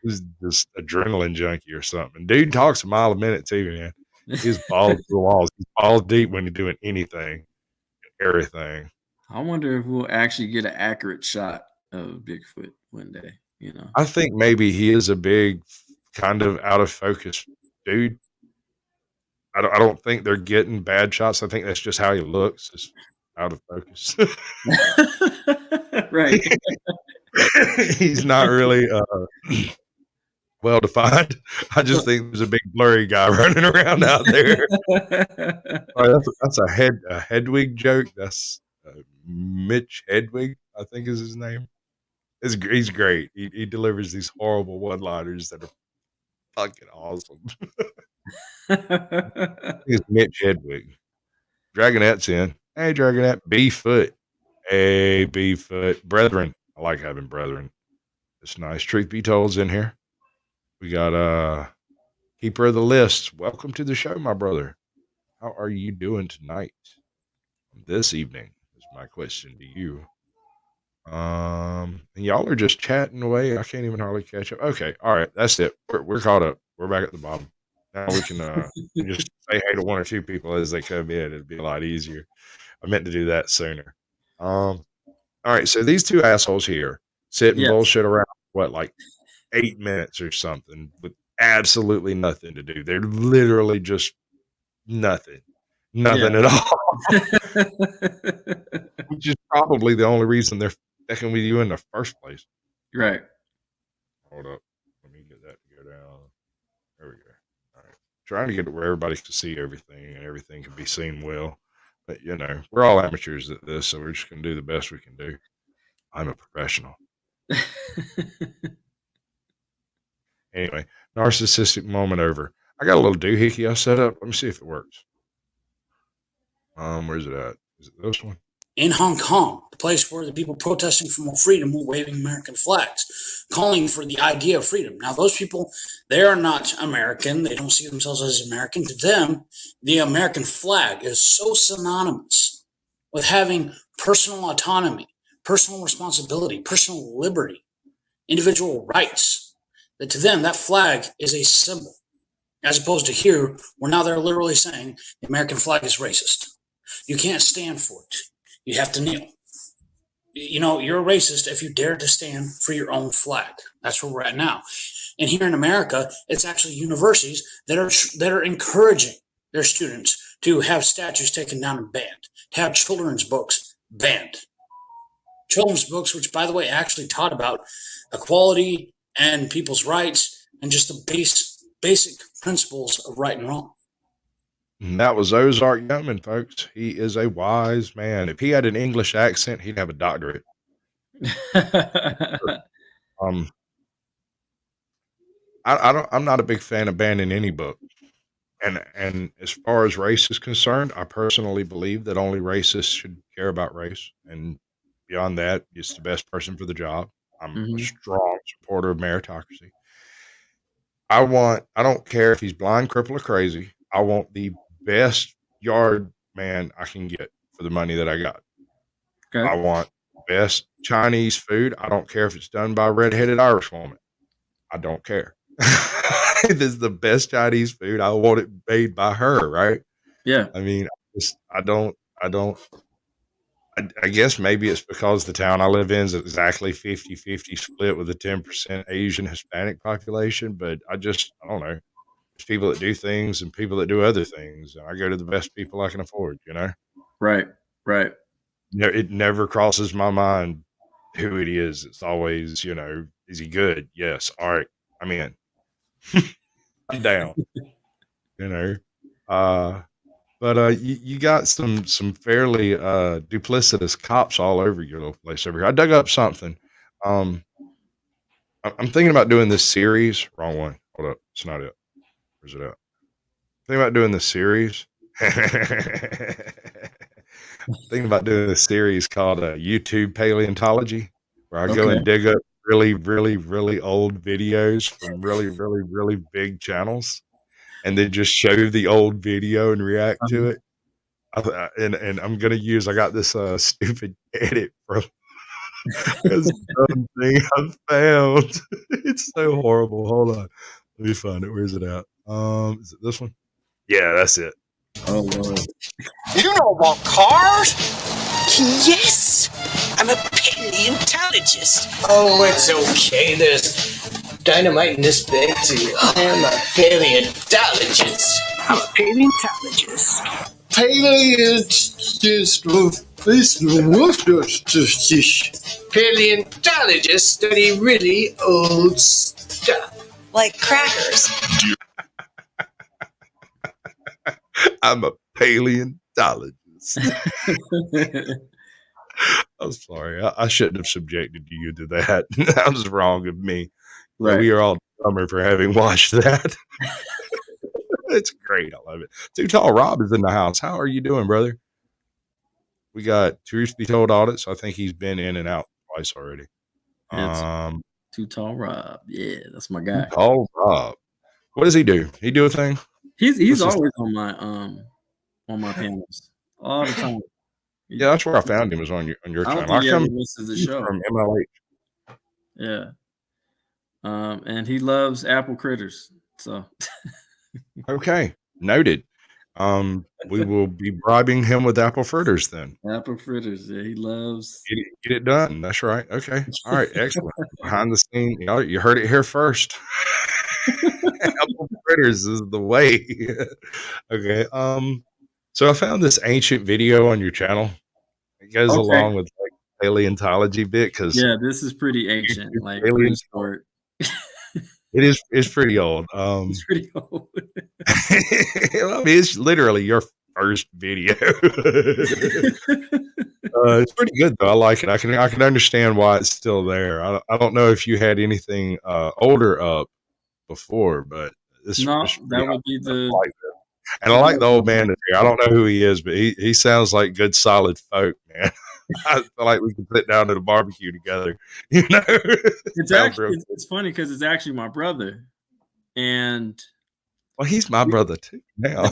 This is just adrenaline junkie or something. Dude talks a mile a minute too, man. He's balls to the walls. He's balls deep when he's doing anything, everything. I wonder if we'll actually get an accurate shot of Bigfoot one day, I think maybe he is a big kind of out of focus dude. I don't think they're getting bad shots. I think that's just how he looks. Is out of focus. Right. He's not really well defined. I just think there's a big blurry guy running around out there. That's a Hedwig joke. That's Mitch Hedwig, I think is his name. He's great. He delivers these horrible one-liners that are fucking awesome. It's Mitch Hedwig. Dragonette's in. Hey, Dragonette. B-Foot. Hey, B-Foot. Brethren. I like having brethren. It's nice. Truth be told's in here. We got keeper of the list. Welcome to the show, my brother. How are you doing tonight? This evening is my question to you. And y'all are just chatting away. I can't even hardly catch up. Okay, all right, that's it. We're caught up. We're back at the bottom. Now we can just say hey to one or two people as they come in. It'd be a lot easier. I meant to do that sooner. All right, so these two assholes here sit and Yes. bullshit around like 8 minutes or something with absolutely nothing to do. They're literally just nothing Yeah. at all. which is probably the only reason they're fucking with you in the first place. Right. Hold up. Let me get that to go down. There we go. All right. Trying to get it where everybody can see everything and everything can be seen well. But, you know, we're all amateurs at this, so we're just going to do the best we can do. I'm a professional. Anyway, narcissistic moment over. I got a little doohickey I set up. Let me see if it works. Where's it at? Is it this one? In Hong Kong, the place where the people protesting for more freedom were waving American flags, calling for the idea of freedom. Now, those people, they are not American. They don't see themselves as American. To them, the American flag is so synonymous with having personal autonomy, personal responsibility, personal liberty, individual rights, that to them, that flag is a symbol. As opposed to here, where now they're literally saying the American flag is racist. You can't stand for it. You have to kneel. You know, you're a racist if you dare to stand for your own flag. That's where we're at now. And here in America, it's actually universities that are encouraging their students to have statues taken down and banned, to have children's books banned. Children's books, which, by the way, actually taught about equality and people's rights and just the basic principles of right and wrong. And that was Ozark Yeoman, folks. He is a wise man. If he had an English accent, he'd have a doctorate. I'm not a big fan of banning any book. And as far as race is concerned, I personally believe that only racists should care about race. And beyond that, it's the best person for the job. I'm a strong supporter of meritocracy. I don't care if he's blind, crippled, or crazy. I want the best yard man I can get for the money that I got. Okay. I want best Chinese food. I don't care if it's done by a redheaded Irish woman. I don't care. This is the best Chinese food. I want it made by her, right? Yeah. I mean, I guess maybe it's because the town I live in is exactly 50-50 split with a 10% Asian Hispanic population, but I don't know. There's people that do things and people that do other things. And I go to the best people I can afford, you know? Right. Right. You know, it never crosses my mind who it is. It's always, you know, is he good? Yes. All right. I'm in. I'm down. You know? But you got some fairly duplicitous cops all over your little place over here. I dug up something. I'm thinking about doing this series. Wrong one. Hold up. It's not it. Where's it at? Thinking about doing this series. Thinking about doing a series called YouTube Paleontology, where I go and dig up really, really, really old videos from really, really, really big channels, and then just show the old video and react to it. And I'm gonna use. I got this stupid edit from this dumb thing I found. It's so horrible. Hold on, let me find it. Where's it at? Is it this one? Yeah, that's it. Oh Lord. You know about cars? Yes! I'm a paleontologist. Oh, it's okay. There's dynamite in this bag too. I am a paleontologist. I'm a paleontologist. Paleontologists study really old stuff. Like crackers. I'm a paleontologist. I'm sorry. I shouldn't have subjected you to that. That was wrong of me. Right. We are all dumber for having watched that. It's great. I love it. Too Tall Rob is in the house. How are you doing, brother? We got Truth Be Told audits. I think he's been in and out twice already. Too Tall Rob. Yeah, that's my guy. Too Tall Rob. What does he do? He do a thing? He's always on my panels all the time. Yeah, that's where I found him, was on your channel. I come the show from MLH. Yeah. And he loves apple critters. So okay, noted. We will be bribing him with apple fritters then. Apple fritters, yeah, he loves. Get it done. That's right. Okay. All right. Excellent. Behind the scene, you heard it here first. Apple fritters is the way. Okay. So I found this ancient video on your channel. It goes Okay. along with like paleontology bit because Yeah, this is pretty ancient, like alien. prehistoric. It's pretty old. It's pretty old. I mean, it's literally your first video. It's pretty good though. I like it. I can understand why it's still there. I don't know if you had anything older up before, but this No, is that pretty would be awesome. the I like it. And I like the old man in there. I don't know who he is, but he sounds like good, solid folk, man. I feel like we could sit down at a barbecue together. You know, It's sounds actually real. it's funny because it's actually my brother, and Well, he's my brother too now.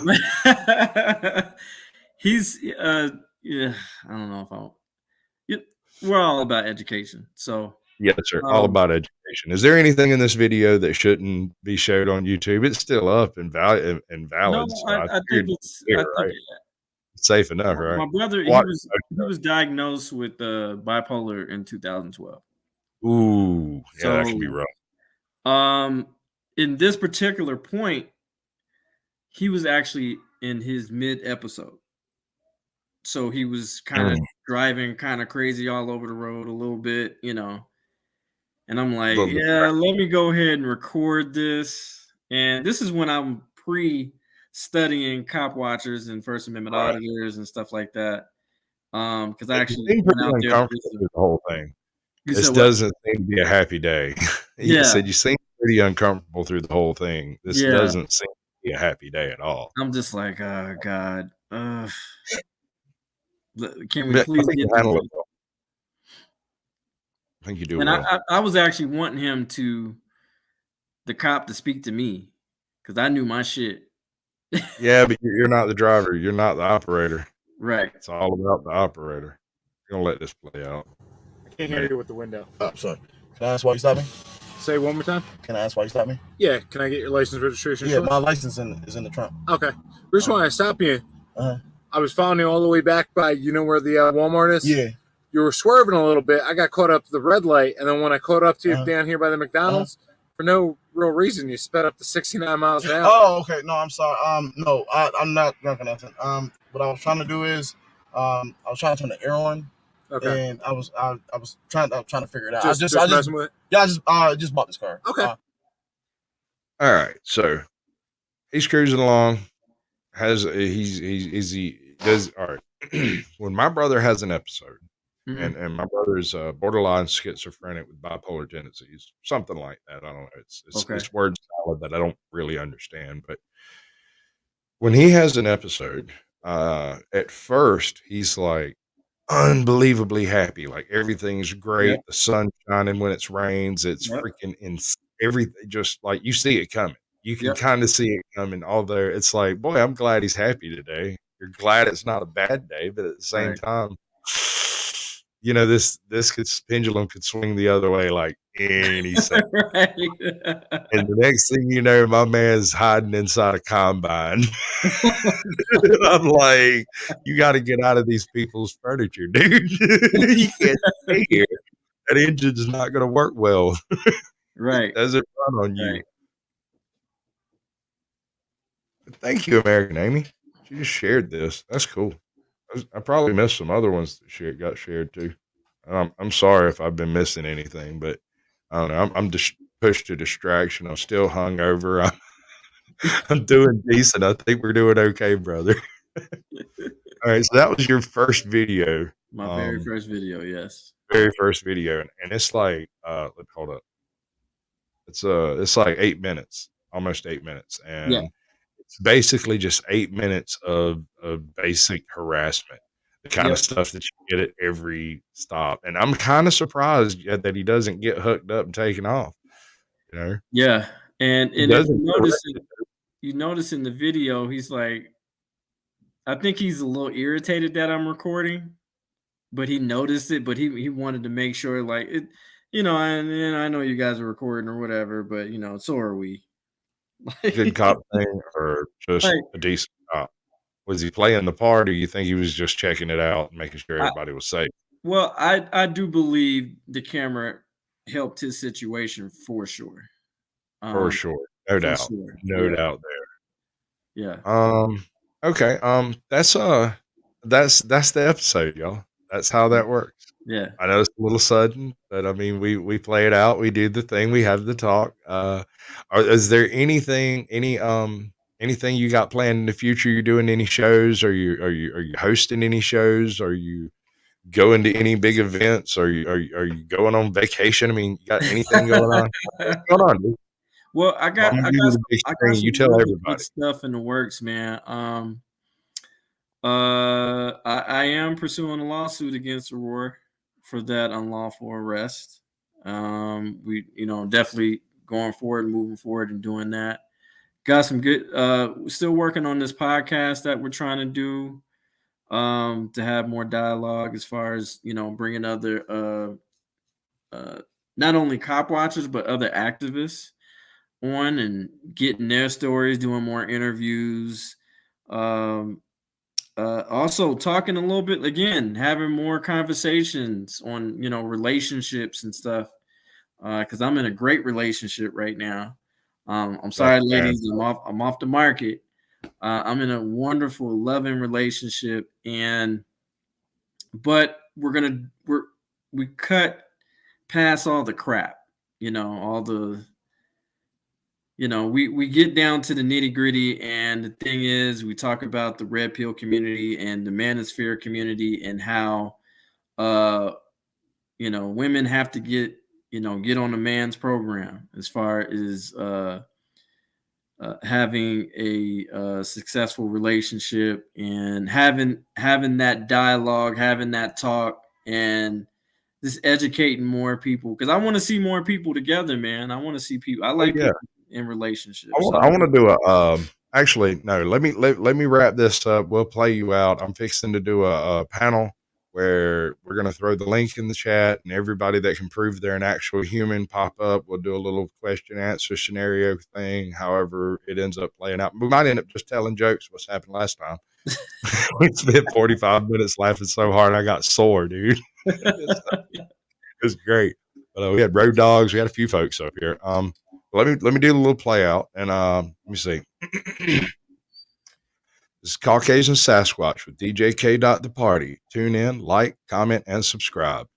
he's yeah. I don't know if I'll. We're all about education, so Yes, sir. All about education. Is there anything in this video that shouldn't be showed on YouTube? It's still up and valid, no, so I I think figured it's it's clear, I think right? It's safe enough, my right? brother What? he was diagnosed with bipolar in 2012. Ooh, yeah, that can be So rough. in this particular point, he was actually in his mid episode. So he was kind of driving kind of crazy all over the road a little bit, you know. And I'm like, Little bit. yeah, let me go ahead and record this. And this is when I'm studying cop watchers and First Amendment Right. auditors and stuff like that. Because I You actually seem went pretty out there for uncomfortable through the whole thing. You This said what? doesn't seem to be a happy day. You Yeah, said you seem pretty uncomfortable through the whole thing. This yeah. doesn't seem to be a happy day at all. I'm just like, oh God. Can we But I please think get you this? handle it well. I think you do And well. I was actually wanting the cop to speak to me because I knew my shit. Yeah, but you're not the driver. You're not the operator. Right. It's all about the operator. You're gonna let this play out. I can't hear you with the window. Oh, sorry. Can I ask why you stopped me? Say it one more time. Can I ask why you stopped me? Yeah, can I get your license registration? Yeah, my license is in the trunk. Okay. The reason why I stopped you, Uh-huh. I was following you all the way back by, you know where the Walmart is? Yeah. You were swerving a little bit. I got caught up to the red light, and then when I caught up to you down here by the McDonald's, for no real reason, you sped up to 69 miles an hour. Oh, okay. No, I'm sorry. No, I'm not drunk or nothing. What I was trying to do is, I was trying to turn the air on. Okay. And I was trying to figure it out. Just messing with it? Yeah, I just bought this car. Okay. All right, so he's cruising along. He does all right. When my brother has an episode, and my brother's borderline schizophrenic with bipolar tendencies, something like that. I don't know. It's word salad that I don't really understand. But when he has an episode, at first he's like unbelievably happy, like everything's great. Yep. The sun's shining when it rains. It's freaking everything. Just like you see it coming. You can kind of see it coming. Although it's like, boy, I'm glad he's happy today. You're glad it's not a bad day, but at the same time, you know, this pendulum could swing the other way like any second. Right. And the next thing you know, my man's hiding inside a combine. I'm like, you got to get out of these people's furniture, dude. You can't stay here. That engine's not going to work well. Right. It doesn't run on you. Thank you, American Amy. She just shared this. That's cool. I probably missed some other ones that got shared too. I'm sorry if I've been missing anything, but I don't know. I'm just pushed to distraction. I'm still hungover. I'm doing decent. I think we're doing okay, brother. All right, so that was your first video. My very first video, yes. Very first video, and it's like hold up. It's like 8 minutes, almost 8 minutes, and it's basically just 8 minutes of basic harassment, the kind of stuff that you get at every stop. And I'm kind of surprised that he doesn't get hooked up and taken off. You know? Yeah, and if you notice in the video, he's like, I think he's a little irritated that I'm recording, but he noticed it, but he wanted to make sure, like, it, you know, and I know you guys are recording or whatever, but you know, so are we. Good cop thing, or just a decent cop? Was he playing the part, or you think he was just checking it out and making sure everybody was safe? Well, I do believe the camera helped his situation for sure. For sure, no doubt, no doubt there. Yeah. Okay. That's the episode, y'all. That's how that works. Yeah. I know it's a little sudden, but I mean, we play it out. We do the thing. We have the talk. Is there anything you got planned in the future? You doing any shows? Are you hosting any shows? Are you going to any big events? Are you going on vacation? I mean, you got anything going on? What's going on, dude? Well, I'm gonna give you the big I got screen. You some tell really good everybody. stuff in the works, man. I am pursuing a lawsuit against Aurora for that unlawful arrest. We, definitely going forward, moving forward, and doing that. Got some good. Still working on this podcast that we're trying to do. To have more dialogue as far as bringing other not only cop watchers but other activists on and getting their stories, doing more interviews. Also talking a little bit again, having more conversations on relationships and stuff. Because I'm in a great relationship right now. I'm sorry, ladies, I'm off the market. I'm in a wonderful, loving relationship, but we cut past all the crap, all the. We get down to the nitty gritty, and the thing is, we talk about the red pill community and the manosphere community and how, women have to get on a man's program as far as having a successful relationship and having that dialogue, having that talk, and just educating more people, because I want to see more people together, man. I want to see people. I like people in relationships. I want to do a. Actually, no. Let me wrap this up. We'll play you out. I'm fixing to do a panel where we're going to throw the link in the chat, and everybody that can prove they're an actual human pop up. We'll do a little question answer scenario thing. However, it ends up playing out. We might end up just telling jokes. What's happened last time? We spent 45 minutes laughing so hard I got sore, dude. It's great. But we had road dogs. We had a few folks up here. Let me do a little play out, and let me see. This is Caucasian Sasquatch with DJ Kdot the Party. Tune in, like, comment, and subscribe.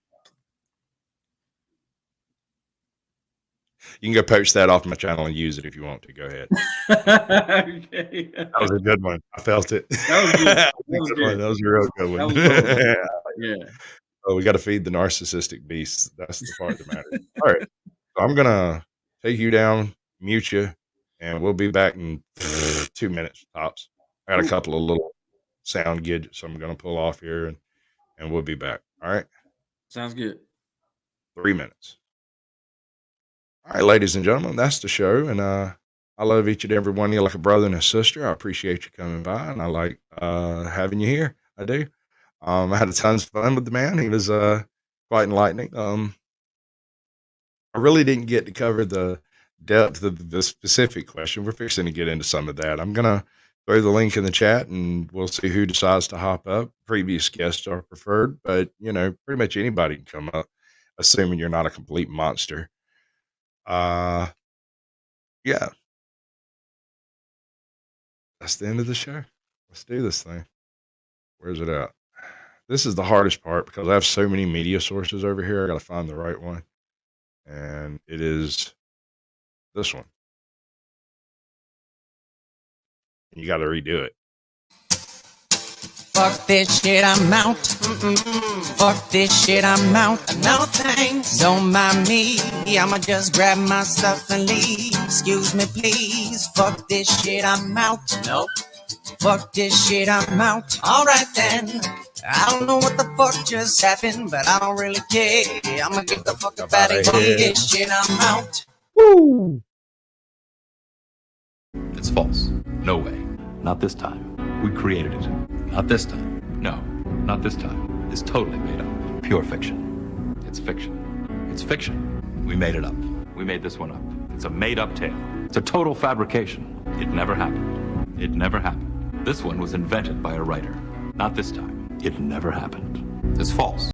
You can go poach that off my channel and use it if you want to. Go ahead. Okay. That was a good one. I felt it. That was good. That was a real good one. Yeah. Oh, we got to feed the narcissistic beasts. That's the part that matters. All right. So I'm going to take you down, mute you, and we'll be back in 2 minutes tops. I got a couple of little sound gadgets I'm going to pull off here, and we'll be back. All right. Sounds good. 3 minutes. All right, ladies and gentlemen, that's the show. And I love each and every one of you like a brother and a sister. I appreciate you coming by, and I like having you here. I do. I had a tons of fun with the man. He was quite enlightening. I really didn't get to cover the depth of the specific question. We're fixing to get into some of that. I'm going to throw the link in the chat, and we'll see who decides to hop up. Previous guests are preferred, but, pretty much anybody can come up, assuming you're not a complete monster. Yeah. That's the end of the show. Let's do this thing. Where's it at? This is the hardest part because I have so many media sources over here. I got to find the right one. And it is this one. You got to redo it. Fuck this shit, I'm out. Fuck this shit, I'm out. No thanks. Don't mind me. I'ma just grab my stuff and leave. Excuse me, please. Fuck this shit, I'm out. Nope. Fuck this shit, I'm out. Alright then. I don't know what the fuck just happened, but I don't really care. I'ma get the fuck up out of here. Fuck this shit, I'm out. Woo! It's false. No way. Not this time. We created it. Not this time. No, not this time. It's totally made up. Pure fiction. It's fiction. It's fiction. We made it up. We made this one up. It's a made-up tale. It's a total fabrication. It never happened. It never happened. This one was invented by a writer. Not this time. It never happened. It's false.